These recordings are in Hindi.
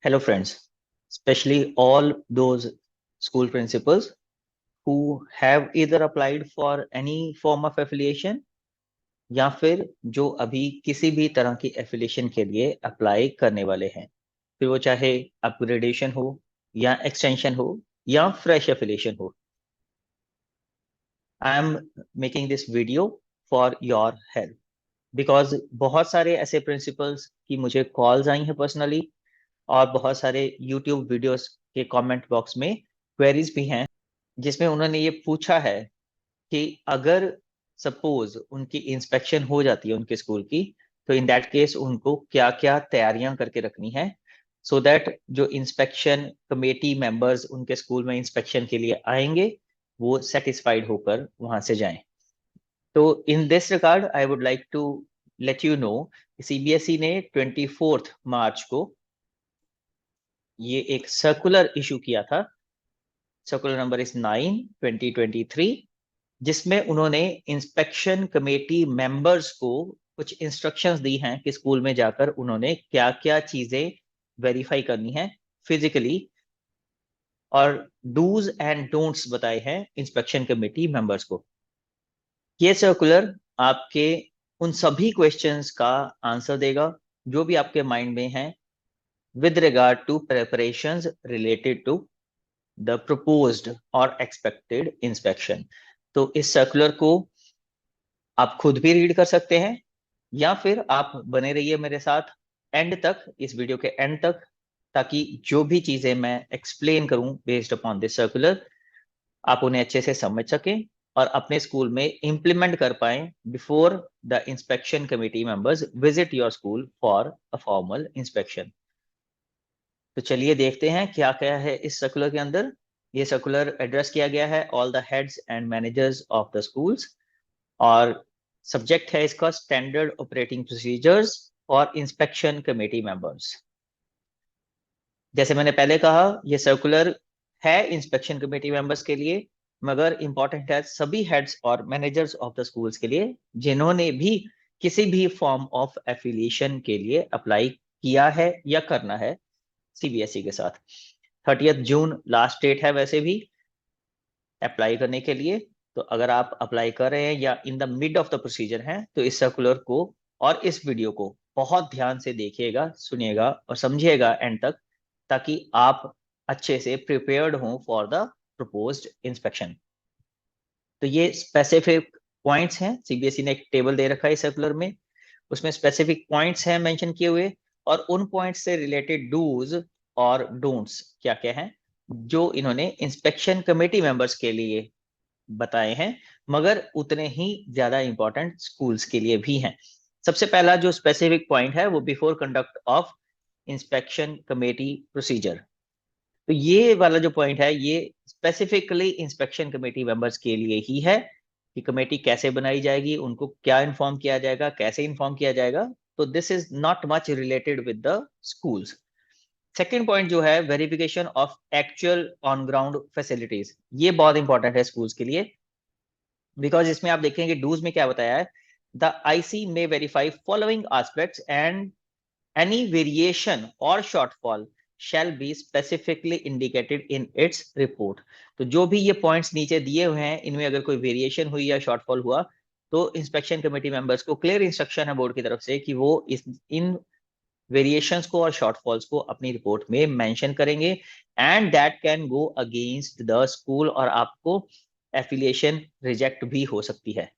Hello, friends, especially all those school principals who have either applied for any form of affiliation या फिर जो अभी किसी भी तरह की एफिलिएशन के लिए अप्लाई करने वाले हैं, फिर वो चाहे अपग्रेडेशन हो या एक्सटेंशन हो या फ्रेश एफिलिएशन हो। I am making this video for your help because बहुत सारे ऐसे प्रिंसिपल्स की मुझे कॉल्स आई हैं पर्सनली, और बहुत सारे यूट्यूब वीडियोस के कमेंट बॉक्स में क्वेरीज भी हैं जिसमें उन्होंने ये पूछा है कि अगर सपोज उनकी इंस्पेक्शन हो जाती है उनके स्कूल की, तो इन दैट केस उनको क्या क्या तैयारियां करके रखनी है सो दैट जो इंस्पेक्शन कमेटी मेंबर्स उनके स्कूल में इंस्पेक्शन के लिए आएंगे वो सेटिस्फाइड होकर वहां से जाएं। तो in this regard I would like to let you know, CBSE ने 24 मार्च को ये एक सर्कुलर इशू किया था। सर्कुलर नंबर इज 9/2023, जिसमें उन्होंने इंस्पेक्शन कमेटी मेंबर्स को कुछ इंस्ट्रक्शंस दी हैं कि स्कूल में जाकर उन्होंने क्या क्या चीजें वेरीफाई करनी है फिजिकली, और डूज एंड डोंट्स बताए हैं इंस्पेक्शन कमेटी मेंबर्स को। ये सर्कुलर आपके उन सभी क्वेश्चंस का आंसर देगा जो भी आपके माइंड में हैं with regard to preparations related to the proposed or expected inspection। तो इस सर्कुलर को आप खुद भी रीड कर सकते हैं या फिर आप बने रहिए मेरे साथ एंड तक, इस वीडियो के एंड तक, ताकि जो भी चीजें मैं एक्सप्लेन करूं बेस्ड अपॉन दिस सर्कुलर आप उन्हें अच्छे से समझ सकें और अपने स्कूल में इंप्लीमेंट कर पाएं before the inspection committee members visit your school for a formal inspection. तो चलिए देखते हैं क्या क्या है इस सर्कुलर के अंदर। ये सर्कुलर एड्रेस किया गया है all the heads and managers of the schools, और सब्जेक्ट है इसका स्टैंडर्ड ऑपरेटिंग प्रोसीजर्स और इंस्पेक्शन कमेटी मेंबर्स। जैसे मैंने पहले कहा, ये सर्कुलर है इंस्पेक्शन कमेटी मेंबर्स के लिए, मगर इंपॉर्टेंट है सभी हेड्स और मैनेजर्स ऑफ द स्कूल्स के लिए जिन्होंने भी किसी भी फॉर्म ऑफ एफिलिएशन के लिए अप्लाई किया है या करना है सीबीएसई के साथ। 30 जून लास्ट डेट है वैसे भी अप्लाई करने के लिए। तो अगर आप अप्लाई कर रहे हैं या in the mid of the procedure हैं तो इस सर्कुलर को और इस वीडियो को बहुत ध्यान से देखिएगा, सुनिएगा और समझिएगा एंड तक, ताकि आप अच्छे से प्रिपेयर्ड हों फॉर द प्रपोज्ड इंस्पेक्शन। तो ये स्पेसिफिक पॉइंट्स हैं, सीबीएसई ने एक टेबल दे रखा है सर्कुलर में, उसमें स्पेसिफिक पॉइंट्स हैं मेंशन किए हुए, और उन पॉइंट्स से रिलेटेड डूज और डोंट्स क्या क्या हैं जो इन्होंने इंस्पेक्शन कमेटी मेंबर्स के लिए बताए हैं, मगर उतने ही ज्यादा इंपॉर्टेंट स्कूल्स के लिए भी हैं। सबसे पहला जो स्पेसिफिक पॉइंट है वो before conduct of inspection committee procedure. तो ये वाला जो पॉइंट है ये स्पेसिफिकली इंस्पेक्शन कमेटी मेंबर्स के लिए ही है कि कमेटी कैसे बनाई जाएगी, उनको क्या इन्फॉर्म किया जाएगा, कैसे इन्फॉर्म किया जाएगा। तो this is not much related with the schools. Second point जो है verification of actual on ground facilities, ये बहुत इंपॉर्टेंट है स्कूल्स के लिए, बिकॉज इसमें आप देखेंगे डूज में क्या बताया है, the IC may verify following aspects and any variation or shortfall shall be specifically indicated in its report। तो जो भी ये पॉइंट्स नीचे दिए हुए हैं इनमें अगर कोई वेरिएशन हुई या शॉर्टफॉल हुआ तो इंस्पेक्शन कमेटी मेंबर्स को क्लियर इंस्ट्रक्शन है बोर्ड की तरफ से कि वो इन वेरिएशंस को और शॉर्टफॉल्स को अपनी रिपोर्ट में मेंशन करेंगे, and that can go against the school और आपको एफिलिएशन रिजेक्ट भी हो सकती है।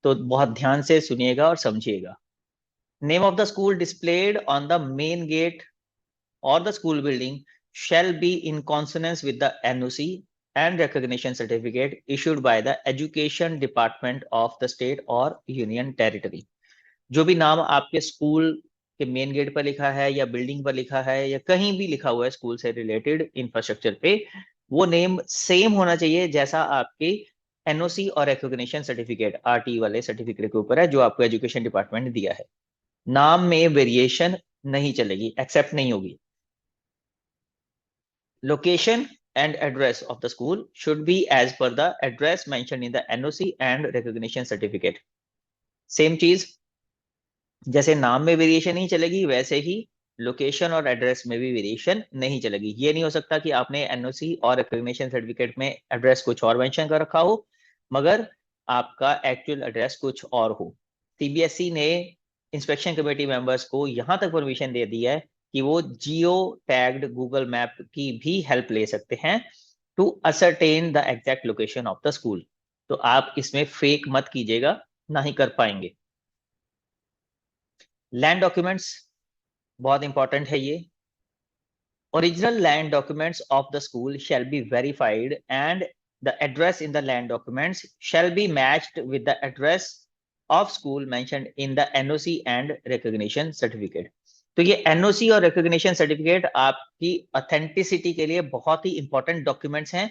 तो बहुत ध्यान से सुनिएगा और समझिएगा। Name of the school displayed on the main gate or the school building shall be in consonance with the NOC and recognition certificate issued by the Education Department of the state or union territory। जो भी नाम आपके स्कूल के मेन गेट पर लिखा है या बिल्डिंग पर लिखा है या कहीं भी लिखा हुआ है स्कूल से रिलेटेड इंफ्रास्ट्रक्चर पे, वो नेम सेम होना चाहिए जैसा आपके एनओसी और रिकॉग्निशन सर्टिफिकेट आरटी वाले सर्टिफिकेट के ऊपर है जो आपको एजुकेशन डिपार्टमेंट ने दिया है। नाम में वेरिएशन नहीं चलेगी, एक्सेप्ट नहीं होगी। Location and address of the school should be as per the address mentioned in the NOC and recognition certificate। Same चीज, जैसे नाम में वेरिएशन नहीं चलेगी वैसे ही लोकेशन और एड्रेस में भी वेरिएशन नहीं चलेगी। ये नहीं हो सकता कि आपने एनओसी और रिकॉग्निशन सर्टिफिकेट में एड्रेस कुछ और मेंशन कर रखा हो मगर आपका एक्चुअल एड्रेस कुछ और हो। सीबीएसई ने इंस्पेक्शन कमेटी मेंबर्स को यहां तक परमिशन दे दी है कि वो जियो टैग्ड गूगल मैप की भी हेल्प ले सकते हैं to ascertain the exact location of the school. तो आप इसमें फेक मत कीजिएगा, ना ही कर पाएंगे। लैंड डॉक्यूमेंट्स बहुत इंपॉर्टेंट है ये। Original land documents of the school shall be verified and the address in the land documents shall be matched with the address of school mentioned in the NOC and recognition certificate। तो ये NOC और recognition certificate आपकी authenticity के लिए बहुत ही important documents हैं,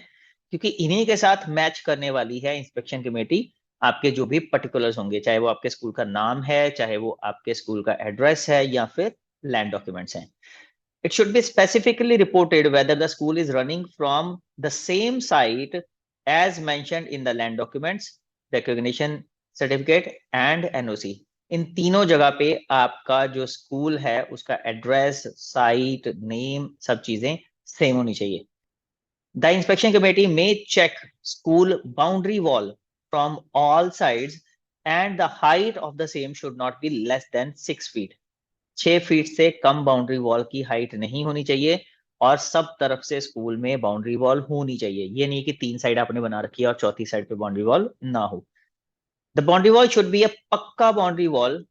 क्योंकि इन्हीं के साथ मैच करने वाली है इंस्पेक्शन कमेटी आपके जो भी particulars होंगे, चाहे वो आपके स्कूल का नाम है, चाहे वो आपके स्कूल का एड्रेस है या फिर लैंड डॉक्यूमेंट्स हैं। It should be specifically reported whether the school is running from the same site as mentioned in the land documents, recognition certificate and NOC। इन तीनों जगह पे आपका जो स्कूल है उसका एड्रेस, साइट, नेम, सब चीजें सेम होनी चाहिए। The inspection committee may check school boundary wall from all sides and the height of the same should not be less than 6 feet। 6 feet से कम बाउंड्री वॉल की हाइट नहीं होनी चाहिए और सब तरफ से स्कूल में बाउंड्री वॉल होनी चाहिए। ये नहीं कि 3 साइड आपने बना रखी है और चौथी साइड पे बाउंड्री वॉल ना हो। The boundary wall should be a pucca boundary wall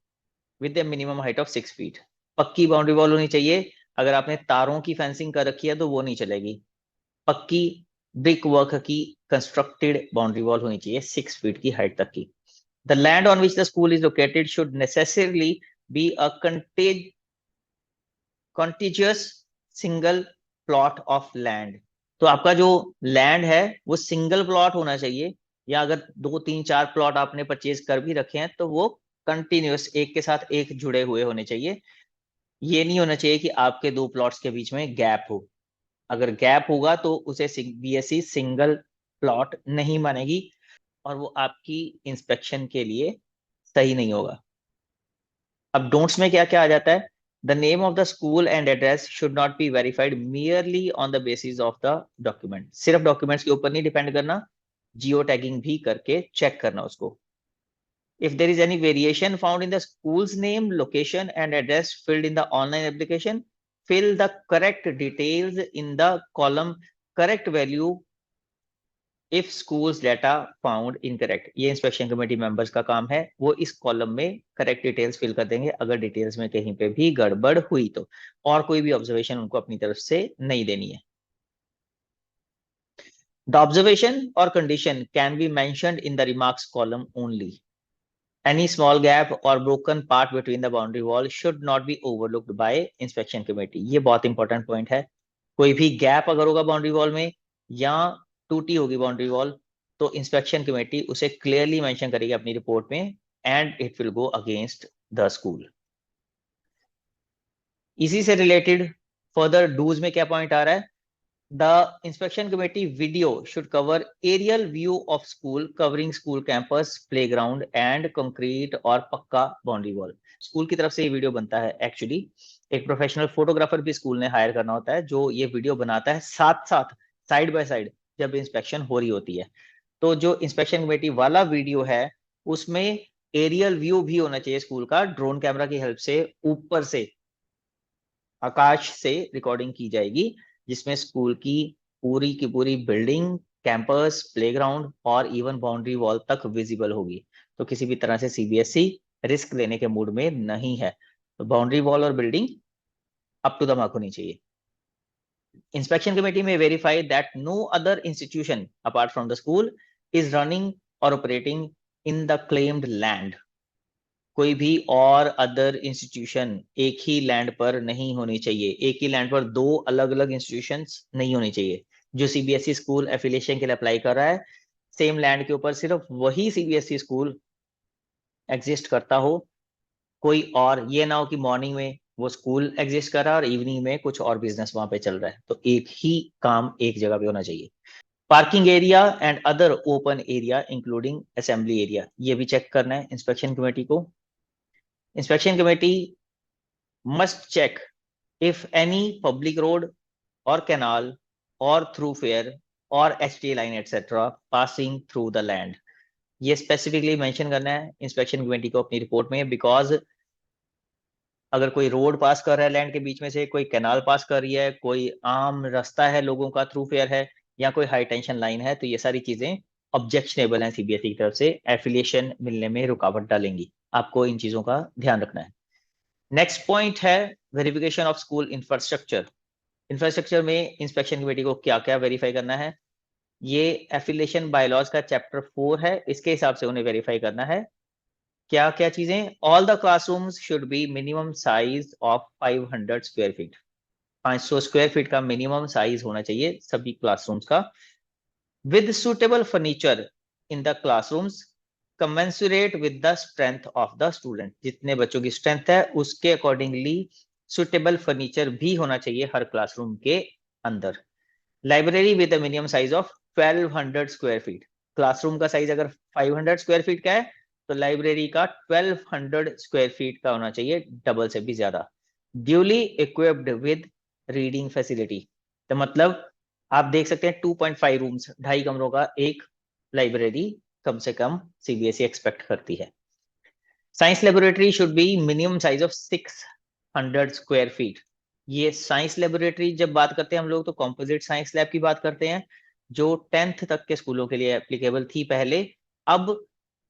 with the minimum height of 6 feet. पक्की बाउंड्री वॉल होनी चाहिए। अगर आपने तारों की फेंसिंग कर रखी है तो वो नहीं चलेगी। पक्की ब्रिक वर्क की कंस्ट्रक्टेड बाउंड्री वॉल होनी चाहिए 6 फीट की हाइट तक की। The land on which the school is located should necessarily be a contiguous single plot of land। तो आपका जो लैंड है वो सिंगल प्लॉट होना चाहिए, या अगर 2 3 4 प्लॉट आपने परचेज कर भी रखे हैं तो वो कंटिन्यूस एक के साथ एक जुड़े हुए होने चाहिए। ये नहीं होना चाहिए कि आपके 2 प्लॉट्स के बीच में गैप हो। अगर गैप होगा तो उसे बीएसई सिंगल प्लॉट नहीं मानेगी और वो आपकी इंस्पेक्शन के लिए सही नहीं होगा। अब डोंट्स में क्या क्या आ जाता है? The name of the school and address should not be verified merely on the basis of the document. सिर्फ डॉक्यूमेंट्स के ऊपर नहीं डिपेंड करना, जियो टैगिंग भी करके चेक करना उसको। If there is any variation found in the school's name, location and address filled in the online application, fill the correct details in the column correct value if schools data found incorrect. ये इंस्पेक्शन कमेटी मेंबर्स का काम है, वो इस कॉलम में करेक्ट डिटेल्स फिल कर देंगे अगर डिटेल्स में कहीं पे भी गड़बड़ हुई तो, और कोई भी ऑब्जर्वेशन उनको अपनी तरफ से नहीं देनी है। द ऑब्जर्वेशन और condition can be mentioned in the remarks column only. Any small gap or broken part between the boundary wall should not be overlooked by inspection committee। ये बहुत इंपॉर्टेंट पॉइंट है। कोई भी गैप अगर होगा बाउंड्री वॉल में या टूटी होगी बाउंड्री वॉल तो इंस्पेक्शन कमेटी उसे क्लियरली मेंशन करेगी अपनी रिपोर्ट में and it will go against the school. इसी से रिलेटेड फर्दर डूज में क्या पॉइंट आ रहा है? The inspection committee video should cover aerial view of school covering school campus, playground and concrete और पक्का बाउंड्री वॉल। स्कूल की तरफ से ये वीडियो बनता है। एक्चुअली एक प्रोफेशनल फोटोग्राफर भी स्कूल ने हायर करना होता है जो ये वीडियो बनाता है साथ साथ साइड बाय साइड जब इंस्पेक्शन हो रही होती है। तो जो इंस्पेक्शन कमेटी वाला वीडियो है उसमें एरियल व्यू भी होना चाहिए स्कूल का, ड्रोन कैमरा की हेल्प से ऊपर से आकाश से रिकॉर्डिंग की जाएगी जिसमें स्कूल की पूरी बिल्डिंग, कैंपस, प्लेग्राउंड और इवन बाउंड्री वॉल तक विजिबल होगी। तो किसी भी तरह से सीबीएसई रिस्क लेने के मूड में नहीं है। तो बाउंड्री वॉल और building up to the mark होनी चाहिए। इंस्पेक्शन कमेटी में verify that no other institution apart from the school is running और operating in the claimed land. कोई भी और अदर इंस्टीट्यूशन एक ही लैंड पर नहीं होनी चाहिए। एक ही लैंड पर 2 अलग अलग इंस्टीट्यूशंस नहीं होनी चाहिए। जो सीबीएसई स्कूल एफिलिएशन के लिए अप्लाई कर रहा है, सेम लैंड के ऊपर सिर्फ वही सीबीएसई स्कूल एग्जिस्ट करता हो, कोई और ये ना हो कि मॉर्निंग में वो स्कूल एग्जिस्ट कर रहा है और इवनिंग में कुछ और बिजनेस वहां पे चल रहा है। तो एक ही काम एक जगह पे होना चाहिए। Parking area and other open area including assembly area, ये भी चेक करना है। इंस्पेक्शन कमेटी को inspection committee must check if any public road or canal or thoroughfare or HTA line etc. passing through the land. ये स्पेसिफिकली मेंशन करना है इंस्पेक्शन कमेटी को अपनी रिपोर्ट में, बिकॉज अगर कोई रोड पास कर रहा है लैंड के बीच में से, कोई कैनाल पास कर रही है, कोई आम रास्ता है लोगों का, थ्रूफेयर है, या कोई हाई टेंशन लाइन है, तो ये सारी चीजें ऑब्जेक्शनेबल हैं सीबीएसई की तरफ से, एफिलिएशन मिलने में रुकावट डालेंगी। आपको इन चीजों का ध्यान रखना है। नेक्स्ट पॉइंट है verification of school infrastructure. Infrastructure में इंस्पेक्शन कमेटी को क्या क्या वेरीफाई करना है, ये एफिलिएशन बायलॉज का चैप्टर 4 है, इसके हिसाब से उन्हें वेरीफाई करना है। क्या क्या चीजें, all the classrooms should be minimum size of 500 square feet. 500 square feet का मिनिमम साइज होना चाहिए सभी क्लासरूम्स का। With suitable furniture in the classrooms commensurate with the strength of the student। जितने बच्चों की स्ट्रेंथ है उसके अकॉर्डिंगली सुटेबल फर्नीचर भी होना चाहिए हर क्लासरूम के अंदर। Library with minimum size of 1200 square feet. Classroom का साइज अगर 500 स्क्वायर फीट का है तो लाइब्रेरी का 1200 स्क्वायर फीट का होना चाहिए, डबल से भी ज्यादा। Duly equipped with reading facility, तो मतलब आप देख सकते हैं 2.5 रूम्स, 2.5 कमरों का एक लाइब्रेरी कम से कम सीबीएसई एक्सपेक्ट करती है। Science laboratory should be minimum size of 600 square feet. ये साइंस लेबोरेटरी जब बात करते हैं हम लोग तो कंपोजिट साइंस लैब की बात करते हैं, जो 10th तक के स्कूलों के लिए एप्लीकेबल थी पहले। अब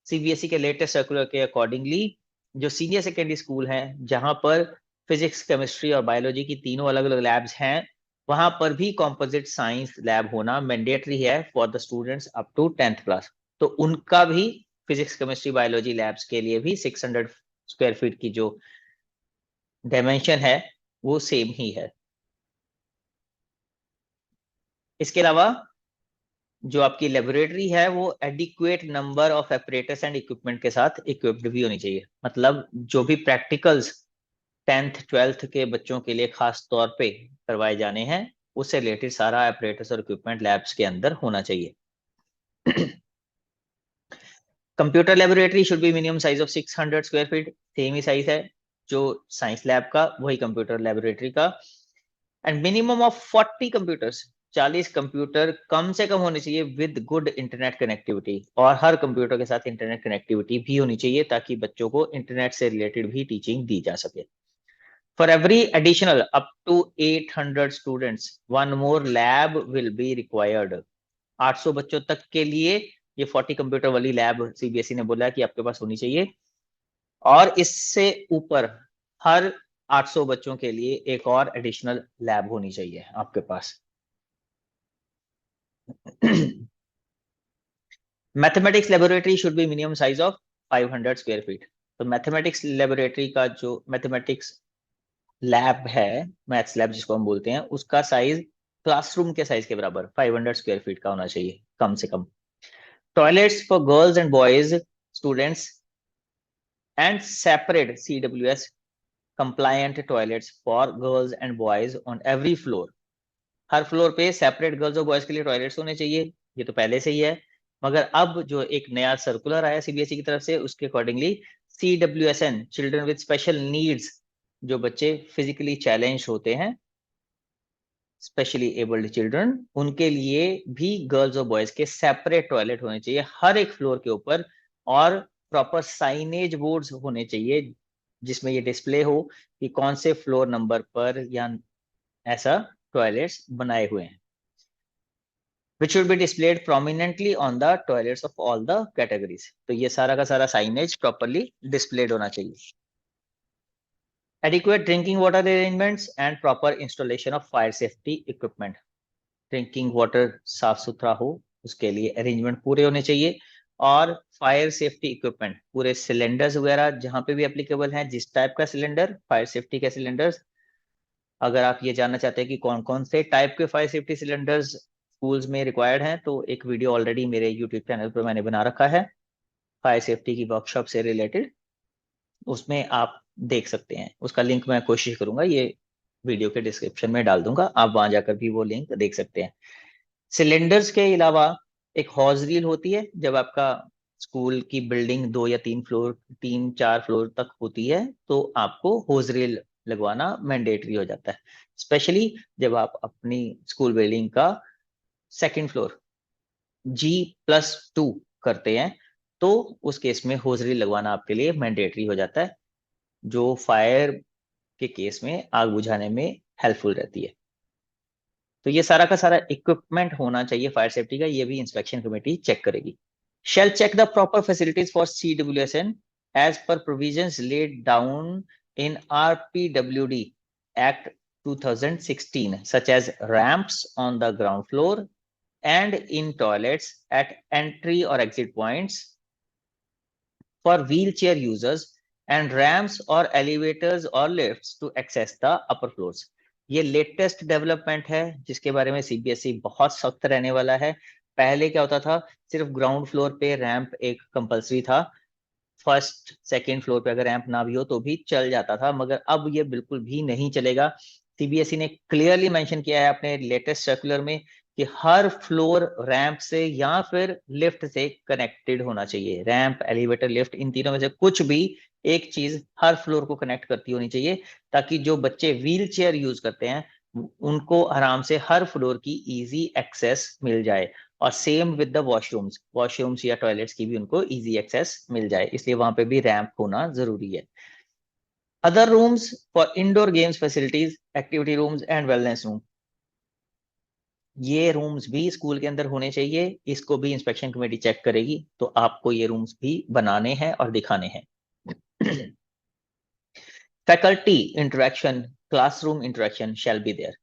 सीबीएसई के लेटेस्ट सर्कुलर के अकॉर्डिंगली जो सीनियर सेकेंडरी स्कूल हैं जहां पर फिजिक्स, केमिस्ट्री और बायोलॉजी की तीनों अलग अलग लैब्स हैं, वहां पर भी कंपोजिट साइंस लैब होना मैंडेटरी है for the students up to 10th class. तो उनका भी फिजिक्स, केमिस्ट्री, बायोलॉजी लैब्स के लिए भी 600 स्क्वायर फीट की जो डायमेंशन है वो सेम ही है। इसके अलावा जो आपकी लेबोरेटरी है वो adequate number of apparatus and equipment के साथ इक्विप्ड भी होनी चाहिए। मतलब जो भी प्रैक्टिकल्स 10th 12th के बच्चों के लिए खास तौर पे करवाए जाने हैं उससे रिलेटेड सारा एपरेटस और इक्विपमेंट लैब्स के अंदर होना चाहिए। Computer laboratory should be minimum size of 600 square feet, same ही साइज है जो साइंस लैब का वही कंप्यूटर लेबोरेटरी का। And minimum of 40 computers, 40 computer कम से कम होने चाहिए विद गुड इंटरनेट कनेक्टिविटी, और हर कंप्यूटर के साथ इंटरनेट कनेक्टिविटी भी होनी चाहिए ताकि बच्चों को इंटरनेट से रिलेटेड भी टीचिंग दी जा सके। For every additional up to 800 students 1 more lab will be required. 800 बच्चों तक के लिए ये 40 कंप्यूटर वाली लैब सीबीएसई ने बोला कि आपके पास होनी चाहिए, और इससे ऊपर हर 800 बच्चों के लिए एक और एडिशनल लैब होनी चाहिए आपके पास। Mathematics laboratory should be minimum size of 500 square feet. तो मैथमेटिक्स लेबोरेटरी का जो मैथमेटिक्स लैब है, मैथ्स लैब जिसको हम बोलते हैं, उसका साइज क्लासरूम के साइज के बराबर 500 स्क्वायर फीट का होना चाहिए कम से कम। Toilets for girls and boys students and separate CWS compliant toilets for girls and boys on every floor। Her floor पे सेपरेट गर्ल्स और बॉयज के लिए टॉयलेट्स होने चाहिए, ये तो पहले से ही है, मगर अब जो एक नया सर्कुलर आया सीबीएसई की तरफ से उसके accordingly CWSN children with special needs, जो बच्चे फिजिकली चैलेंज होते हैं, स्पेशली एबल्ड चिल्ड्रन, उनके लिए भी गर्ल्स और बॉयज के सेपरेट टॉयलेट होने चाहिए हर एक फ्लोर के ऊपर, और प्रॉपर साइनेज बोर्ड्स होने चाहिए जिसमें ये डिस्प्ले हो कि कौन से फ्लोर नंबर पर या ऐसा टॉयलेट्स बनाए हुए हैं, which should be displayed prominently on the toilets of all the categories। तो ये सारा का सारा साइनेज प्रॉपरली डिस्प्लेड होना चाहिए। Adequate drinking water arrangements and proper installation of fire safety equipment। Drinking water साफ सुथरा हो उसके लिए अरेंजमेंट पूरे होने चाहिए, और फायर सेफ्टी इक्विपमेंट पूरे सिलेंडर्स वगैरह जहां पे भी एप्लीकेबल हैं, जिस टाइप का सिलेंडर, फायर सेफ्टी के सिलेंडर्स। अगर आप ये जानना चाहते हैं कि कौन कौन से टाइप के फायर सेफ्टी सिलेंडर्स स्कूल्स में रिक्वायर्ड हैं, तो एक वीडियो ऑलरेडी मेरे यूट्यूब चैनल पर मैंने बना रखा है फायर सेफ्टी की वर्कशॉप से रिलेटेड, उसमें आप देख सकते हैं। उसका लिंक मैं कोशिश करूंगा ये वीडियो के डिस्क्रिप्शन में डाल दूंगा, आप वहां जाकर भी वो लिंक देख सकते हैं। सिलेंडर्स के अलावा एक हॉज रील होती है, जब आपका स्कूल की बिल्डिंग 2 या 3 फ्लोर, 3-4 फ्लोर तक होती है तो आपको होज रील लगवाना मैंडेटरी हो जाता है, स्पेशली जब आप अपनी स्कूल बिल्डिंग का सेकंड फ्लोर G+2 करते हैं, तो उस केस में होजरी लगवाना आपके लिए मैंडेटरी हो जाता है, जो फायर के केस में आग बुझाने में हेल्पफुल रहती है। तो ये सारा का सारा इक्विपमेंट होना चाहिए फायर सेफ्टी का, ये भी इंस्पेक्शन कमेटी चेक करेगी। Shall check the proper facilities for CWSN as per provisions laid down in RPWD Act 2016, such as ramps on the ground floor and in toilets at entry or exit points for wheelchair users and ramps or elevators or lifts to access the upper floors. ये लेटेस्ट डेवलपमेंट है जिसके बारे में सीबीएसई बहुत सख्त रहने वाला है। पहले क्या होता था, सिर्फ ग्राउंड फ्लोर पे रैंप एक कंपलसरी था, फर्स्ट सेकंड फ्लोर पे अगर रैंप ना भी हो तो भी चल जाता था, मगर अब ये बिल्कुल भी नहीं चलेगा। सीबीएसई ने क्लियरली मेंशन किया है अपने लेटेस्ट सर्कुलर में कि हर फ्लोर रैंप से या फिर लिफ्ट से कनेक्टेड होना चाहिए। रैंप, एलिवेटर, लिफ्ट, इन तीनों में से कुछ भी एक चीज हर फ्लोर को कनेक्ट करती होनी चाहिए, ताकि जो बच्चे व्हील चेयर यूज करते हैं उनको आराम से हर फ्लोर की इजी एक्सेस मिल जाए। और सेम विद द वॉशरूम्स या टॉयलेट्स की भी उनको इजी एक्सेस मिल जाए, इसलिए वहां पे भी रैंप होना जरूरी है। Other rooms for indoor games facilities, activity rooms and wellness room, ये रूम्स भी स्कूल के अंदर होने चाहिए, इसको भी इंस्पेक्शन कमेटी चेक करेगी, तो आपको ये रूम्स भी बनाने हैं और दिखाने हैं। Faculty interaction, classroom interaction shall be there.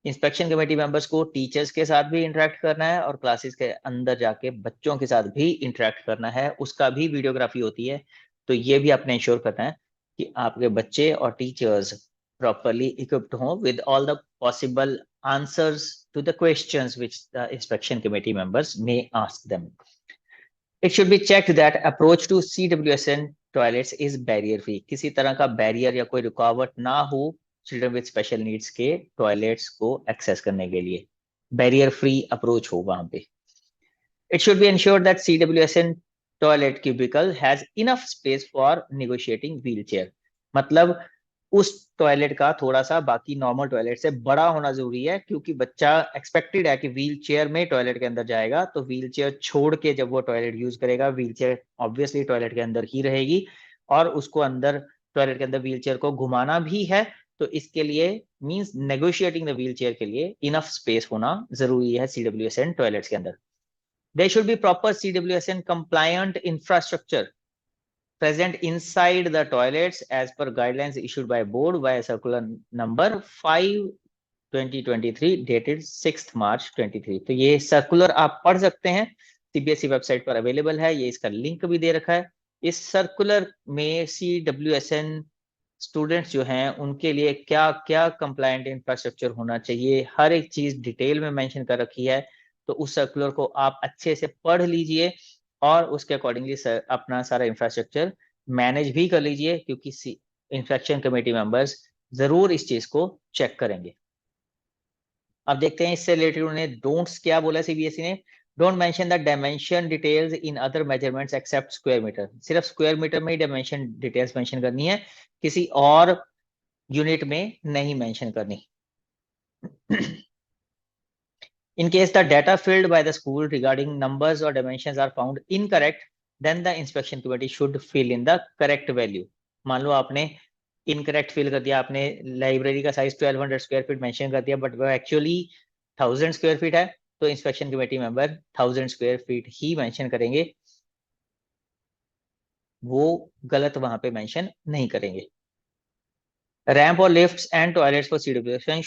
Inspection committee members को टीचर्स के साथ भी इंटरेक्ट करना है और क्लासेस के अंदर जाके बच्चों के साथ भी इंटरेक्ट करना है, उसका भी वीडियोग्राफी होती है। तो ये भी आपने इंश्योर करना है कि आपके बच्चे और टीचर्स प्रॉपरली इक्विप्ड हों with all the possible answers to the questions which the inspection committee members may ask them. It should be checked that approach to CWSN toilets is barrier free. किसी तरह का बैरियर या कोई रुकावट ना हो चिल्ड्रन विद स्पेशल नीड्स के टॉयलेट्स को एक्सेस करने के लिए, बैरियर फ्री अप्रोच हो वहां पे। It should be ensured that CWSN toilet cubicle has enough space for negotiating wheelchair. मतलब उस टॉयलेट का थोड़ा सा बाकी नॉर्मल टॉयलेट से बड़ा होना जरूरी है, क्योंकि बच्चा एक्सपेक्टेड है कि व्हील चेयर में टॉयलेट के अंदर जाएगा, तो व्हील चेयर छोड़ के जब वो टॉयलेट यूज करेगा, व्हील चेयर ऑब्वियसली टॉयलेट के अंदर ही रहेगी और उसको अंदर टॉयलेट के अंदर व्हील चेयर को घुमाना भी है। तो इसके लिए means negotiating the wheel chair के लिए इनफ स्पेस होना जरूरी है सीडब्ल्यूएसएन टॉयलेट्स के अंदर। There should be proper CWSN compliant infrastructure present inside the toilets as per guidelines issued by board via circular number 5/2023 dated 6th March 23। तो ये सर्कुलर आप पढ़ सकते हैं, सीबीएसई वेबसाइट पर अवेलेबल है, ये इसका लिंक भी दे रखा है। इस सर्कुलर में CWSN स्टूडेंट्स जो हैं उनके लिए क्या क्या कंप्लायंट इंफ्रास्ट्रक्चर होना चाहिए, हर एक चीज डिटेल में मेंशन कर रखी है। तो उस सर्कुलर को आप अच्छे से पढ़ लीजिए और उसके अकॉर्डिंगली अपना सारा इंफ्रास्ट्रक्चर मैनेज भी कर लीजिए, क्योंकि इंस्पेक्शन कमेटी मेंबर्स जरूर इस चीज को चेक करेंगे। अब देखते हैं इससे रिलेटेड उन्होंने डोंट्स क्या बोला सीबीएसई ने। Don't mention the dimension details in other measurements except square metre. सिर्फ स्क्वायर मीटर में ही डायमेंशन डिटेल्स मेंशन करनी है, किसी और यूनिट में नहीं मेंशन करनी। In case the data filled by the school regarding numbers or dimensions are found incorrect, then the inspection committee should fill in the correct value. मान लो आपने इनकरेक्ट फिल कर दिया, आपने लाइब्रेरी का साइज 1200 स्क्वायर फीट मेंशन कर दिया, बट वो एक्चुअली 1000 स्क्वायर फीट है, तो inspection committee member 1000 square feet ही मेंशन करेंगे, वो गलत वहां पे मेंशन नहीं करेंगे। रैंप और lifts and toilets for CWSN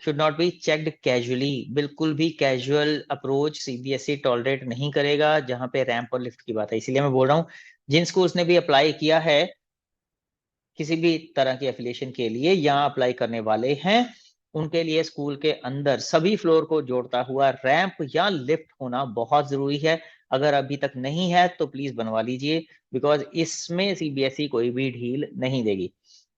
should not be checked casually. बिल्कुल भी कैजुअल अप्रोच सीबीएसई टॉलरेट नहीं करेगा जहां पे रैंप और लिफ्ट की बात है। इसीलिए मैं बोल रहा हूँ, जिन स्कूल्स ने भी अप्लाई किया है किसी भी तरह की एफिलिएशन के लिए या अप्लाई करने वाले हैं, उनके लिए स्कूल के अंदर सभी फ्लोर को जोड़ता हुआ रैंप या लिफ्ट होना बहुत जरूरी है। अगर अभी तक नहीं है तो प्लीज बनवा लीजिए, बिकॉज इसमें सीबीएसई कोई भी ढील नहीं देगी।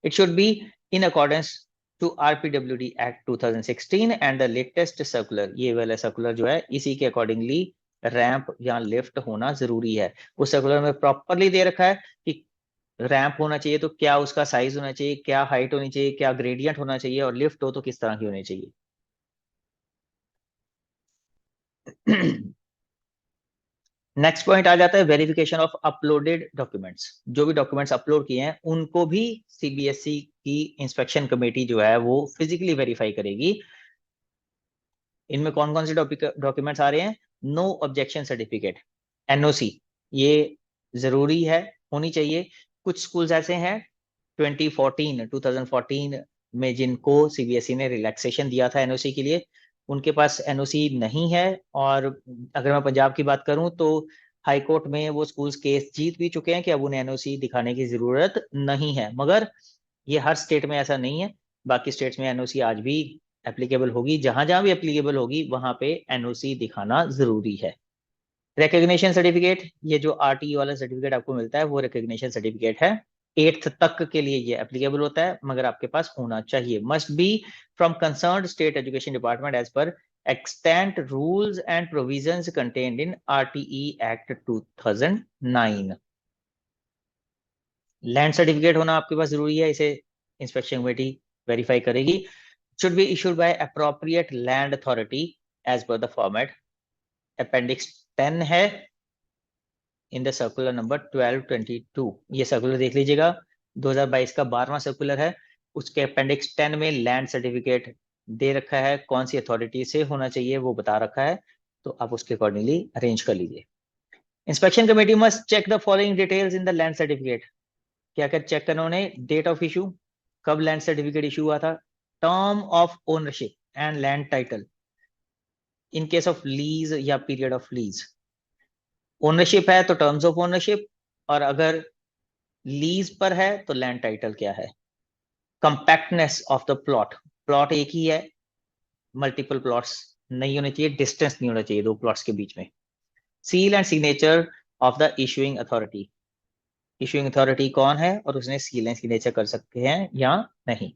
It should be in accordance to RPWD Act 2016 and the latest circular. ये वाला सर्कुलर जो है इसी के अकॉर्डिंगली रैंप या लिफ्ट होना जरूरी है। उस सर्कुलर में प्रॉपरली दे रखा है कि रैंप होना चाहिए तो क्या उसका साइज होना चाहिए, क्या हाइट होनी चाहिए, क्या ग्रेडियंट होना चाहिए, और लिफ्ट हो तो किस तरह की होनी चाहिए। नेक्स्ट पॉइंट आ जाता है वेरिफिकेशन ऑफ अपलोडेड डॉक्यूमेंट्स। जो भी डॉक्यूमेंट्स अपलोड किए हैं उनको भी सीबीएसई की इंस्पेक्शन कमेटी जो है वो फिजिकली वेरीफाई करेगी। इनमें कौन कौन से डॉक्यूमेंट्स आ रहे हैं? नो ऑब्जेक्शन सर्टिफिकेट, एनओसी, ये जरूरी है, होनी चाहिए। कुछ स्कूल्स ऐसे हैं 2014 में जिनको सीबीएसई ने रिलैक्सेशन दिया था एनओसी के लिए, उनके पास एनओसी नहीं है। और अगर मैं पंजाब की बात करूं तो हाई कोर्ट में वो स्कूल्स केस जीत भी चुके हैं कि अब उन्हें एनओसी दिखाने की जरूरत नहीं है। मगर ये हर स्टेट में ऐसा नहीं है, बाकी स्टेट्स में एनओसी आज भी एप्लीकेबल होगी। जहां जहां भी एप्लीकेबल होगी वहां पे एनओसी दिखाना जरूरी है। रिकग्निशन सर्टिफिकेट, ये जो आरटीई वाला सर्टिफिकेट आपको मिलता है वो रिकग्निशन सर्टिफिकेट है। 8th तक के लिए ये एप्लीकेबल होता है, मगर आपके पास होना चाहिए। Must be from concerned state education department as per extent rules and provisions contained in RTE act 2009। Land certificate होना आपके पास जरूरी है, इसे इंस्पेक्शन कमेटी वेरीफाई करेगी। Should be issued by appropriate land authority as per the format. Appendix 10 है इन द सर्कुलर नंबर 1222। ये सर्कुलर देख लीजिएगा, 2022 का 12वां सर्कुलर है। उसके अपेंडिक्स 10 में लैंड सर्टिफिकेट दे रखा है, कौन सी अथॉरिटी से होना चाहिए वो बता रखा है, तो आप उसके अकॉर्डिंगली अरेंज कर लीजिए। Inspection committee must check the following details in the land certificate. क्या क्या चेक करना उन्हें? डेट ऑफ इशू, कब लैंड सर्टिफिकेट इशू हुआ था, term of ownership and land title in case of lease या पीरियड ऑफ लीज। ओनरशिप है तो टर्म्स ऑफ ओनरशिप, और अगर लीज पर है तो लैंड टाइटल क्या है। Compactness of the plot, plot एक ही है, मल्टीपल प्लॉट्स नहीं होने चाहिए, डिस्टेंस नहीं होना चाहिए दो प्लॉट्स के बीच में। Seal and signature of the issuing authority, issuing authority कौन है और उसने सील एंड सिग्नेचर कर सकते हैं या नहीं।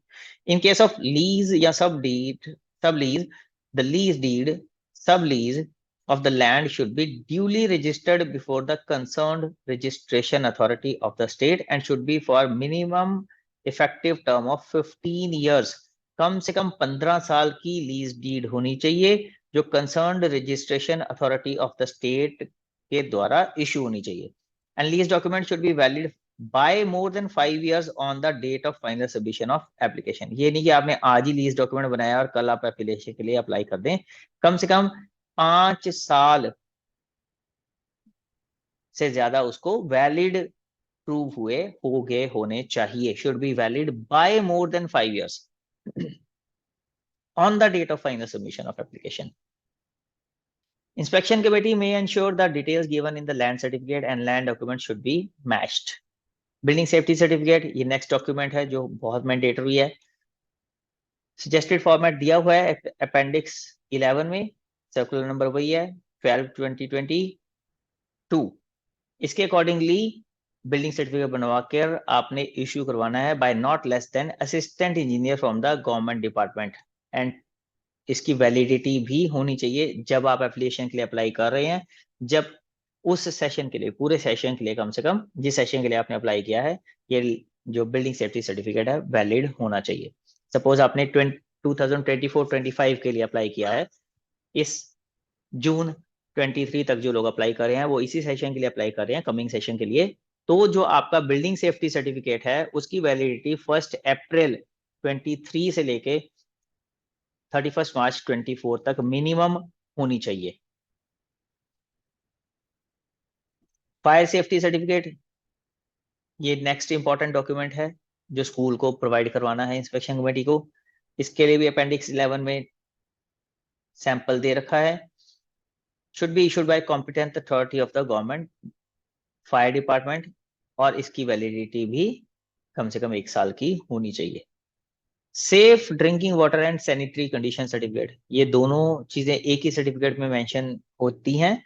इन केस ऑफ लीज या सब डीड, सब लीज, द लीज डीड, सब lease of the land should be duly registered before the concerned registration authority of the state and should be for minimum effective term of 15 years। कम से कम 15 साल की लीज डीड होनी चाहिए जो concerned registration authority of the state के द्वारा इशू होनी चाहिए। And lease document should be valid by more than 5 years on the date of final submission of application। ये नहीं कि आपने आज ही लीज डॉक्यूमेंट बनाया और कल आप एप्लीकेशन के लिए अप्लाई कर दें। कम से कम 5 साल से ज्यादा उसको वैलिड प्रूव हुए हो गए होने चाहिए। Should be valid by more than 5 years on the date of final submission of application। Inspection committee may ensure that details given in the land certificate and land document should be matched। Building safety certificate, ये नेक्स्ट डॉक्यूमेंट है जो बहुत मैंडेटरी है। सजेस्टेड फॉर्मेट दिया हुआ है अपेंडिक्स 11 में, सर्कुलर नंबर वही है 12/2022। इसके अकॉर्डिंगली बिल्डिंग सर्टिफिकेट बनवा कर आपने इश्यू करवाना है by not less than assistant engineer from the government department. And इसकी वैलिडिटी भी होनी चाहिए जब आप एप्लीकेशन के लिए अप्लाई कर रहे हैं, जब उस सेशन के लिए, पूरे सेशन के लिए, कम से कम जिस सेशन के लिए आपने अप्लाई किया है, ये जो बिल्डिंग सेफ्टी सर्टिफिकेट है वैलिड होना चाहिए। सपोज आपने 2024-25 के लिए अप्लाई किया है, इस जून 23 तक जो लोग अप्लाई कर रहे हैं वो इसी सेशन के लिए अप्लाई कर रहे हैं, कमिंग सेशन के लिए, तो जो आपका बिल्डिंग सेफ्टी सर्टिफिकेट है उसकी वैलिडिटी 1 अप्रैल 23 से लेके 31 मार्च 24 तक मिनिमम होनी चाहिए। फायर सेफ्टी सर्टिफिकेट, ये नेक्स्ट इंपॉर्टेंट डॉक्यूमेंट है जो स्कूल को प्रोवाइड करवाना है इंस्पेक्शन कमेटी को। इसके लिए भी अपेंडिक्स 11 में सैंपल दे रखा है। Should be issued bye competent authority of the government fire department, और इसकी वैलिडिटी भी कम से कम 1 साल की होनी चाहिए। Safe drinking water and sanitary condition certificate, ये दोनों चीजें एक ही सर्टिफिकेट में मेंशन होती हैं।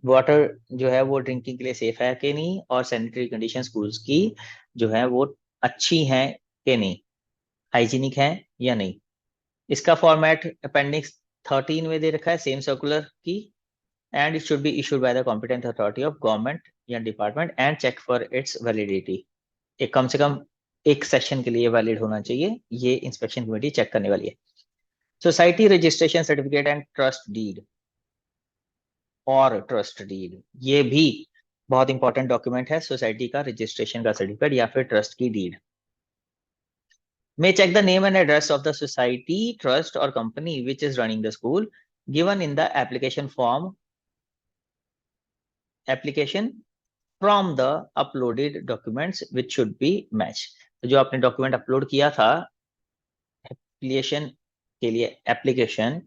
वाटर जो है वो ड्रिंकिंग के लिए सेफ है कि नहीं, और सैनिटरी कंडीशन स्कूल्स की जो है वो अच्छी हैं कि नहीं, हाइजीनिक है या नहीं। इसका फॉर्मेट अपेंडिक्स 13 में दे रखा है सेम सर्कुलर की। And it should be issued by the competent authority of government या department and check for its validity. एक कम से कम एक सेशन के लिए वैलिड होना चाहिए। ये इंस्पेक्शन कमेटी चेक करने वाली है। Society registration certificate and trust deed और ट्रस्ट डीड, ये भी बहुत इंपॉर्टेंट डॉक्यूमेंट है। सोसाइटी का रजिस्ट्रेशन का सर्टिफिकेट या फिर ट्रस्ट की deed. May check the name and address of the society, trust or company which is running the school given in the application form, application from the uploaded documents which should be matched। तो जो आपने डॉक्यूमेंट अपलोड किया था एप्लीकेशन के लिए, एप्लीकेशन,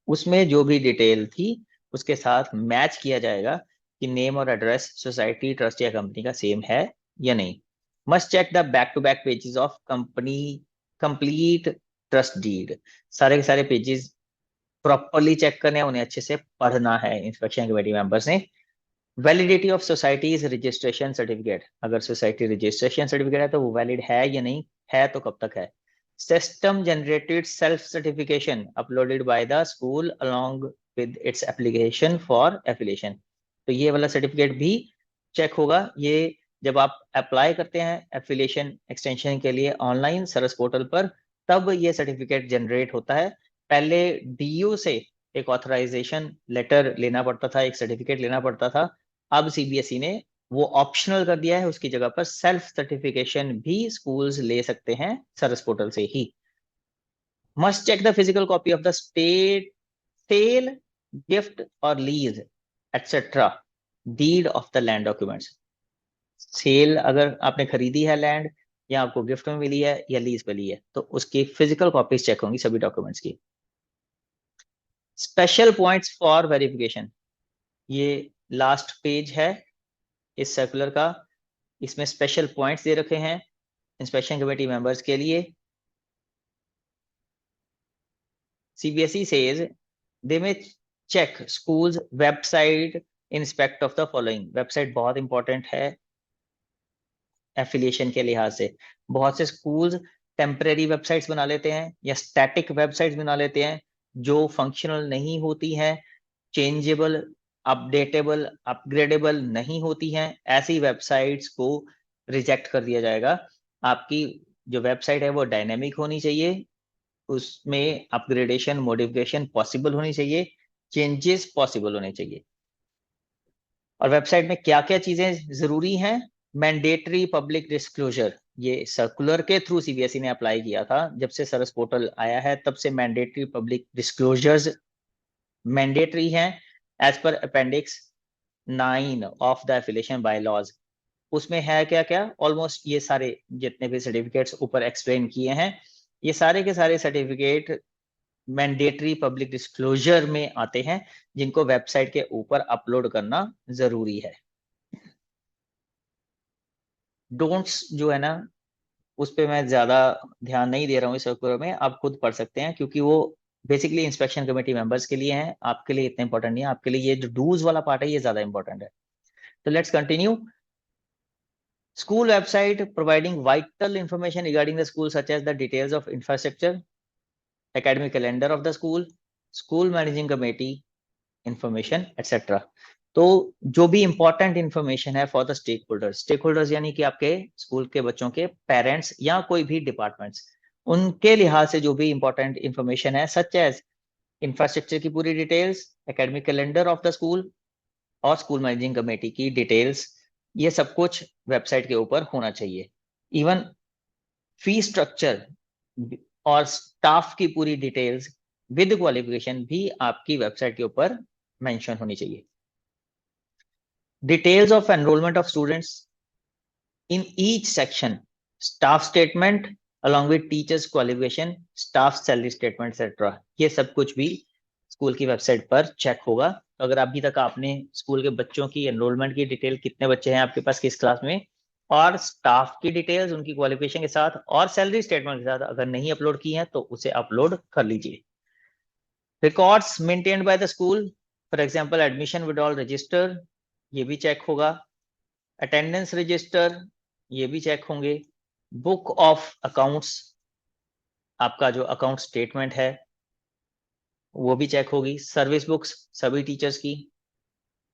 उसमें जो भी डिटेल थी उसके साथ मैच किया जाएगा कि नेम और एड्रेस सोसाइटी, ट्रस्ट या कंपनी का सेम है या नहीं। Must check the back to back pages of company complete trust deed. सारे के सारे पेजेस प्रॉपरली चेक करने हैं, उन्हें अच्छे से पढ़ना है इंस्पेक्शन कमेटी मेंबर्स ने। Validity of societies registration certificate, अगर सोसाइटी रजिस्ट्रेशन सर्टिफिकेट है तो वो वैलिड है या नहीं है, तो कब तक है। System generated self certification uploaded bye the school along with its application for affiliation. तो ये वाला सर्टिफिकेट भी चेक होगा। ये जब आप अप्लाई करते हैं एफिलिएशन एक्सटेंशन के लिए ऑनलाइन सरस पोर्टल पर, तब ये सर्टिफिकेट जनरेट होता है। पहले डीयू से एक ऑथराइजेशन लेटर लेना पड़ता था, एक सर्टिफिकेट लेना पड़ता था। अब सीबीएसई ने वो ऑप्शनल कर दिया है, उसकी जगह पर सेल्फ सर्टिफिकेशन भी स्कूल्स ले सकते हैं सरस पोर्टल से ही। Must check the physical copy of the state sale, gift और lease etcetera deed of the land documents. Sale अगर आपने खरीदी है लैंड, या आपको गिफ्ट में मिली है या लीज पे ली है, तो उसकी फिजिकल कॉपीज चेक होंगी सभी डॉक्यूमेंट्स की। स्पेशल पॉइंट्स फॉर वेरिफिकेशन, ये लास्ट पेज है इस सर्कुलर का। इसमें स्पेशल पॉइंट्स दे रखे हैं इंस्पेक्शन कमेटी मेंबर्स के लिए। CBSE says they may check schools website inspect of the following. Website बहुत इंपॉर्टेंट है एफिलिएशन के लिहाज से। बहुत से स्कूल्स टेम्परेरी वेबसाइट्स बना लेते हैं या स्टैटिक वेबसाइट्स बना लेते हैं जो फंक्शनल नहीं होती हैं, चेंजेबल, अपडेटेबल, अपग्रेडेबल नहीं होती हैं। ऐसी वेबसाइट्स को रिजेक्ट कर दिया जाएगा। आपकी जो वेबसाइट है वो डायनेमिक होनी चाहिए, उसमें अपग्रेडेशन मॉडिफिकेशन पॉसिबल होनी चाहिए, चेंजेस पॉसिबल होने चाहिए। और वेबसाइट में क्या क्या चीजें जरूरी हैं। मैंडेटरी पब्लिक डिस्क्लोजर, ये सर्कुलर के थ्रू सीबीएसई ने अप्लाई किया था। जब से सरस पोर्टल आया है तब से मैंडेटरी पब्लिक डिस्क्लोजर्स मैंडेटरी हैं as per appendix 9 of the affiliation by laws. उसमें है क्या क्या, ऑलमोस्ट ये सारे जितने भी सर्टिफिकेट्स ऊपर एक्सप्लेन किए हैं, ये सारे के सारे सर्टिफिकेट मैंडेटरी पब्लिक डिस्क्लोजर में आते हैं, जिनको वेबसाइट के ऊपर अपलोड करना जरूरी है। डोंट्स जो है ना, उस पर मैं ज्यादा ध्यान नहीं दे रहा हूँ इस सर्कुलर में, आप खुद पढ़ सकते हैं क्योंकि वो बेसिकली इंस्पेक्शन कमेटी मेंबर्स के लिए हैं, आपके लिए इतना इंपॉर्टेंट नहीं है। आपके लिए ये जो डूज वाला पार्ट है ये ज्यादा इंपॉर्टेंट है। तो let's continue. School website providing vital information regarding the school such as the details of infrastructure, academic calendar of the school managing committee information, etc. तो जो भी इंपॉर्टेंट इंफॉर्मेशन है फॉर द स्टेक होल्डर्स यानी कि आपके स्कूल के बच्चों के पेरेंट्स या कोई भी डिपार्टमेंट्स, उनके लिहाज से जो भी इंपॉर्टेंट इंफॉर्मेशन है सच एज इंफ्रास्ट्रक्चर की पूरी details, academic calendar of the school और स्कूल मैनेजिंग कमेटी की डिटेल्स, ये सब कुछ वेबसाइट के ऊपर होना चाहिए। इवन फी स्ट्रक्चर और स्टाफ की पूरी डिटेल्स विद क्वालिफिकेशन भी आपकी वेबसाइट के ऊपर मेंशन होनी चाहिए। Details of enrolment of students in each section, staff statement along with teachers qualification, staff salary statement etcetera, ये सब कुछ भी स्कूल की वेबसाइट पर चेक होगा। तो अगर अभी तक आपने स्कूल के बच्चों की एनरोलमेंट की डिटेल, कितने बच्चे हैं आपके पास किस क्लास में, और स्टाफ की डिटेल्स उनकी क्वालिफिकेशन के साथ और सैलरी स्टेटमेंट के साथ अगर नहीं अपलोड की है तो उसे अपलोड कर लीजिए। Records maintained by the school, for example admission withdrawal register, ये भी चेक होगा। अटेंडेंस रजिस्टर, ये भी चेक होंगे। बुक ऑफ अकाउंट्स, आपका जो अकाउंट स्टेटमेंट है वो भी चेक होगी। सर्विस बुक्स सभी टीचर्स की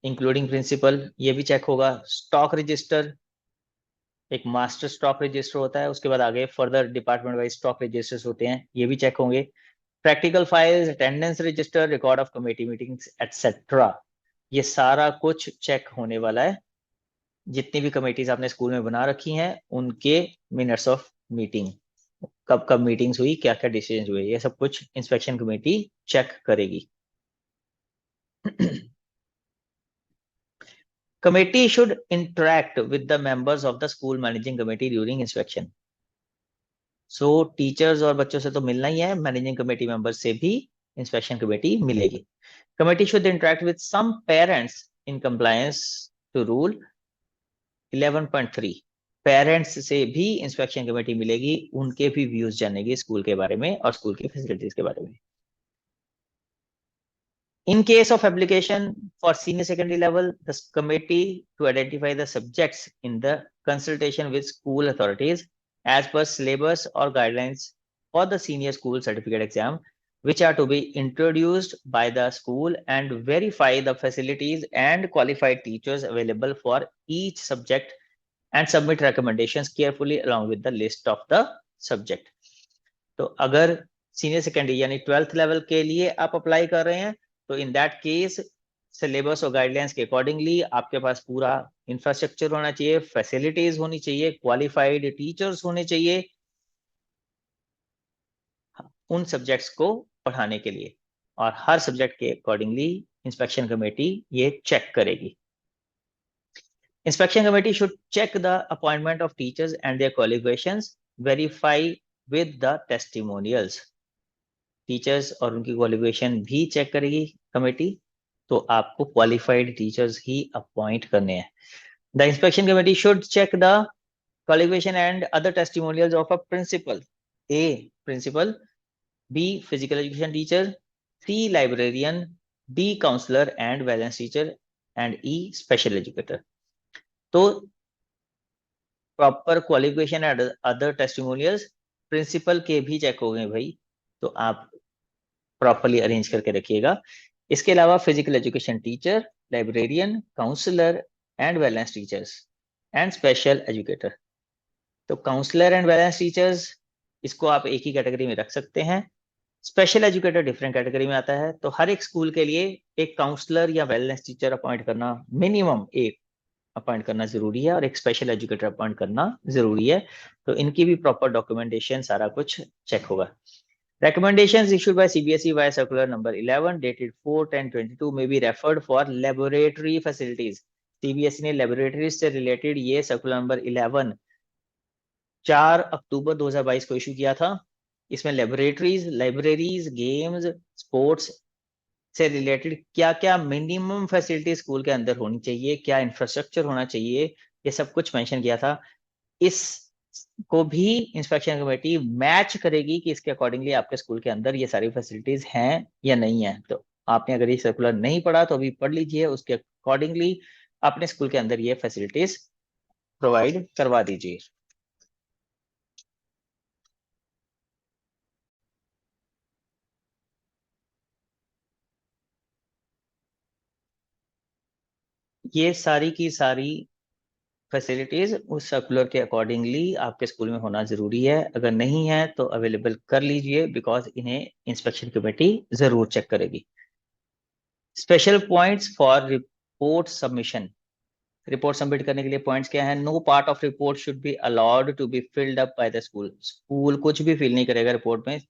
इंक्लूडिंग प्रिंसिपल, ये भी चेक होगा। स्टॉक रजिस्टर, एक मास्टर स्टॉक रजिस्टर होता है, उसके बाद आगे further department wise stock registers होते हैं, ये भी चेक होंगे। Practical files, attendance register, record of committee meetings etcetera, ये सारा कुछ चेक होने वाला है। जितनी भी कमेटीज आपने स्कूल में बना रखी हैं उनके मिनट्स ऑफ मीटिंग, कब कब मीटिंग्स हुई, क्या क्या डिसीजन हुए, ये सब कुछ इंस्पेक्शन कमेटी चेक करेगी। Committee should interact with the members of the school managing committee during inspection. So teachers और बच्चों से तो मिलना ही है, मैनेजिंग कमेटी मेंबर्स से भी इंस्पेक्शन कमेटी मिलेगी। Committee should interact with some parents in compliance to rule 11.3. Parents से भी इंस्पेक्शन कमेटी मिलेगी, उनके भी व्यूज जानेगी स्कूल के बारे में और स्कूल की फैसिलिटीज के बारे में। In case of application for senior secondary level, the committee to identify the subjects in the consultation with school authorities as per syllabus or guidelines for the senior school certificate exam, which are to be introduced by the school, and verify the facilities and qualified teachers available for each subject, and submit recommendations carefully along with the list of the subject. तो अगर सीनियर सेकेंडरी यानी 12th लेवल के लिए आप अप्लाई कर रहे हैं, तो इन दैट केस सिलेबस और गाइडलाइंस के अकॉर्डिंगली आपके पास पूरा इंफ्रास्ट्रक्चर होना चाहिए, फैसिलिटीज होनी चाहिए, क्वालिफाइड टीचर्स होने चाहिए उन सब्जेक्ट्स को पढ़ाने के लिए, और हर सब्जेक्ट के अकॉर्डिंगली इंस्पेक्शन कमेटी ये चेक करेगी। Inspection committee should check the appointment of teachers and their qualifications, verify with the testimonials. Teachers और उनकी क्वालिफिकेशन भी चेक करेगी कमेटी, तो आपको क्वालिफाइड टीचर्स ही अपॉइंट करने हैं। The inspection committee should check the qualification and other testimonials of a principal, A principal, B physical education teacher, C librarian, D counsellor and balance teacher, and E special educator. तो proper qualification and other testimonials principal के भी चेक हो गए भाई, तो आप प्रॉपरली अरेंज करके रखिएगा। इसके अलावा physical education teacher, librarian, counsellor and wellness teachers and special educator. तो काउंसलर एंड वेलनेस टीचर्स इसको आप एक ही कैटेगरी में रख सकते हैं, स्पेशल एजुकेटर डिफरेंट कैटेगरी में आता है। तो हर एक स्कूल के लिए एक काउंसलर या वेलनेस टीचर अपॉइंट करना, मिनिमम एक अपॉइंट करना जरूरी है, और एक स्पेशल एजुकेटर अपॉइंट करना जरूरी है। तो इनकी भी प्रॉपर डॉक्यूमेंटेशन सारा कुछ चेक होगा। Recommendations issued by CBSE via circular number 11 dated 4/10/22 may be referred for laboratory facilities. CBSE ने laboratories से related ये circular number 11 4 अक्टूबर 2022 को इशू किया था। इसमें laboratories, libraries, games, sports से रिलेटेड क्या क्या मिनिमम फैसिलिटी स्कूल के अंदर होनी चाहिए, क्या इंफ्रास्ट्रक्चर होना चाहिए, ये सब कुछ मेंशन किया था। इस को भी इंस्पेक्शन कमेटी मैच करेगी कि इसके अकॉर्डिंगली आपके स्कूल के अंदर ये सारी फैसिलिटीज हैं या नहीं है। तो आपने अगर ये सर्कुलर नहीं पढ़ा तो अभी पढ़ लीजिए, उसके अकॉर्डिंगली अपने स्कूल के अंदर ये फैसिलिटीज प्रोवाइड करवा दीजिए। ये सारी की सारी फैसिलिटीज उस सर्कुलर के अकॉर्डिंगली आपके स्कूल में होना जरूरी है, अगर नहीं है तो अवेलेबल कर लीजिए, बिकॉज इन्हें इंस्पेक्शन कमेटी जरूर चेक करेगी। Special points for report submission, report submit करने के लिए पॉइंट्स क्या है? No part of report should be allowed to be filled up by the school. School कुछ भी फिल नहीं करेगा रिपोर्ट में,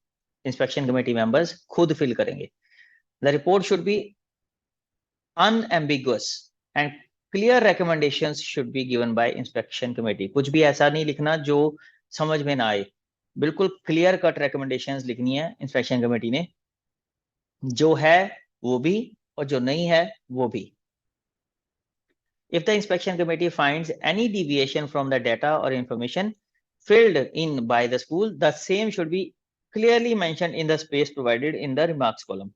इंस्पेक्शन कमेटी मेंबर्स खुद फिल करेंगे। The report should be unambiguous and clear recommendations should be given by inspection committee। कुछ भी ऐसा नहीं लिखना जो समझ में ना आए, बिल्कुल क्लियर कट recommendations लिखनी है इंस्पेक्शन कमेटी ने, जो है वो भी और जो नहीं है वो भी। If the inspection committee finds any deviation from the data or information filled in by the school, the same should be clearly mentioned in the space provided in the remarks column।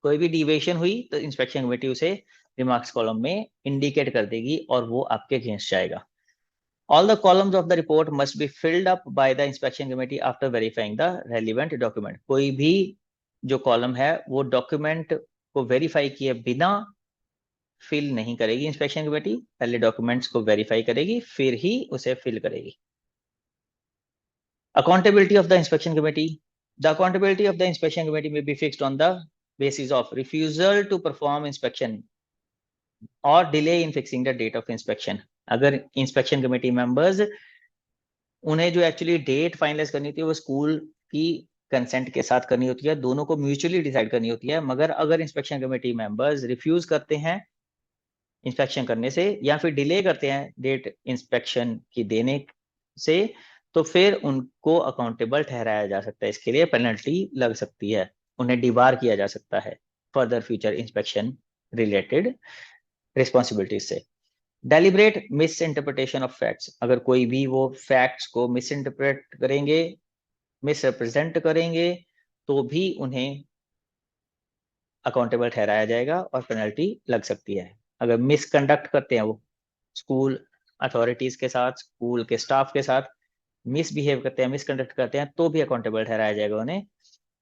कोई भी डिविएशन हुई तो इंस्पेक्शन कमेटी उसे रिमार्क्स कॉलम में इंडिकेट कर देगी और वो आपके अगेंस्ट जाएगा। All the columns of the report must be filled up by the inspection committee after verifying the relevant document। कोई भी जो कॉलम है वो डॉक्यूमेंट को वेरीफाई किए बिना फिल नहीं करेगी इंस्पेक्शन कमेटी, पहले डॉक्यूमेंट्स को वेरीफाई करेगी फिर ही उसे फिल करेगी। Accountability of the inspection committee. The accountability of the inspection committee may be fixed on the basis of refusal to perform inspection or delay in fixing the date of inspection. अगर inspection committee members उन्हें जो एक्चुअली डेट फाइनलाइज करनी होती है वो स्कूल की कंसेंट के साथ करनी होती है, दोनों को म्यूचुअली डिसाइड करनी होती है, मगर अगर इंस्पेक्शन कमेटी मेंबर्स रिफ्यूज करते हैं इंस्पेक्शन करने से या फिर डिले करते हैं डेट इंस्पेक्शन की देने से, तो फिर उनको अकाउंटेबल ठहराया जा सकता है। इसके लिए पेनल्टी लग सकती है, उन्हें डिबार किया जा सकता है further future inspection related responsibilities से। Deliberate misinterpretation of facts, अगर कोई भी वो फैक्ट्स को मिस इंटरप्रेट करेंगे, मिस रिप्रेजेंट करेंगे, तो भी उन्हें अकाउंटेबल ठहराया जाएगा और पेनल्टी लग सकती है। अगर मिसकंडक्ट करते हैं वो स्कूल अथॉरिटीज के साथ, स्कूल के स्टाफ के साथ मिसबिहेव करते हैं, मिसकंडक्ट करते हैं, तो भी अकाउंटेबल ठहराया जाएगा उन्हें।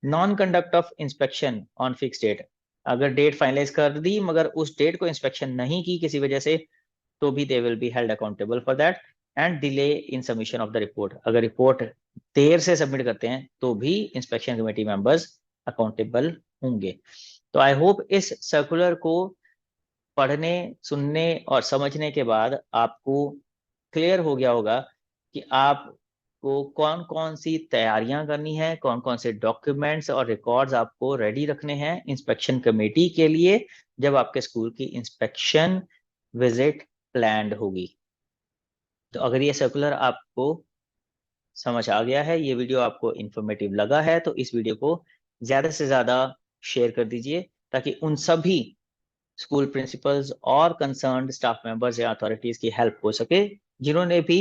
Non conduct of inspection on fix date, अगर डेट फाइनलाइज कर दी मगर उस डेट को इंस्पेक्शन नहीं की किसी वजह से, तो भी they will be held accountable for that. And delay in submission of the report, अगर रिपोर्ट देर से सबमिट करते हैं तो भी इंस्पेक्शन कमेटी मेंबर्स अकाउंटेबल होंगे। तो आई होप इस सर्कुलर को पढ़ने, सुनने और समझने के बाद आपको क्लियर हो गया होगा कि आपको कौन कौन सी तैयारियां करनी है, कौन कौन से डॉक्यूमेंट्स और रिकॉर्ड्स आपको रेडी रखने हैं इंस्पेक्शन कमेटी के लिए जब आपके स्कूल की इंस्पेक्शन विजिट प्लान्ड होगी। तो अगर ये सर्कुलर आपको समझ आ गया है, ये वीडियो आपको इंफॉर्मेटिव लगा है, तो इस वीडियो को ज्यादा से ज्यादा शेयर कर दीजिए ताकि उन सभी स्कूल प्रिंसिपल्स और कंसर्न्ड स्टाफ मेंबर्स या अथॉरिटीज की हेल्प हो सके जिन्होंने भी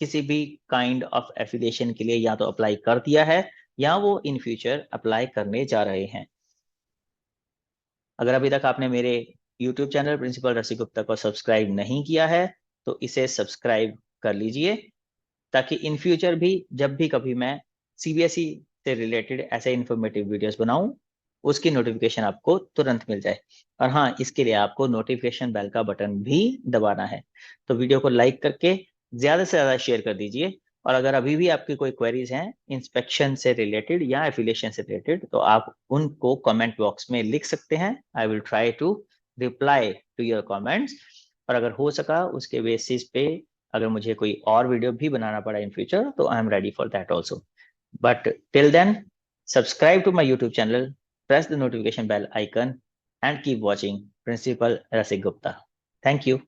किसी भी काइंड ऑफ एफिलिएशन के लिए या तो अप्लाई कर दिया है या वो इन फ्यूचर अप्लाई करने जा रहे हैं। अगर अभी तक आपने मेरे YouTube चैनल प्रिंसिपल रसिक गुप्ता को सब्सक्राइब नहीं किया है तो इसे सब्सक्राइब कर लीजिए ताकि इन फ्यूचर भी जब भी कभी मैं CBSE से रिलेटेड ऐसे इंफॉर्मेटिव वीडियोस बनाऊं उसकी नोटिफिकेशन आपको तुरंत मिल जाए। और हाँ, इसके लिए आपको नोटिफिकेशन बेल का बटन भी दबाना है। तो वीडियो को लाइक करके ज्यादा से ज्यादा शेयर कर दीजिए। और अगर अभी भी आपकी कोई क्वेरीज हैं इंस्पेक्शन से रिलेटेड या एफिलिएशन से रिलेटेड तो आप उनको कमेंट बॉक्स में लिख सकते हैं। I will try to reply to your comments. और अगर हो सका उसके बेसिस पे अगर मुझे कोई और वीडियो भी बनाना पड़ा इन फ्यूचर तो I am ready for that also. But till then, subscribe to my YouTube channel, press the notification bell icon and keep watching Principal Rasik Gupta. Thank you.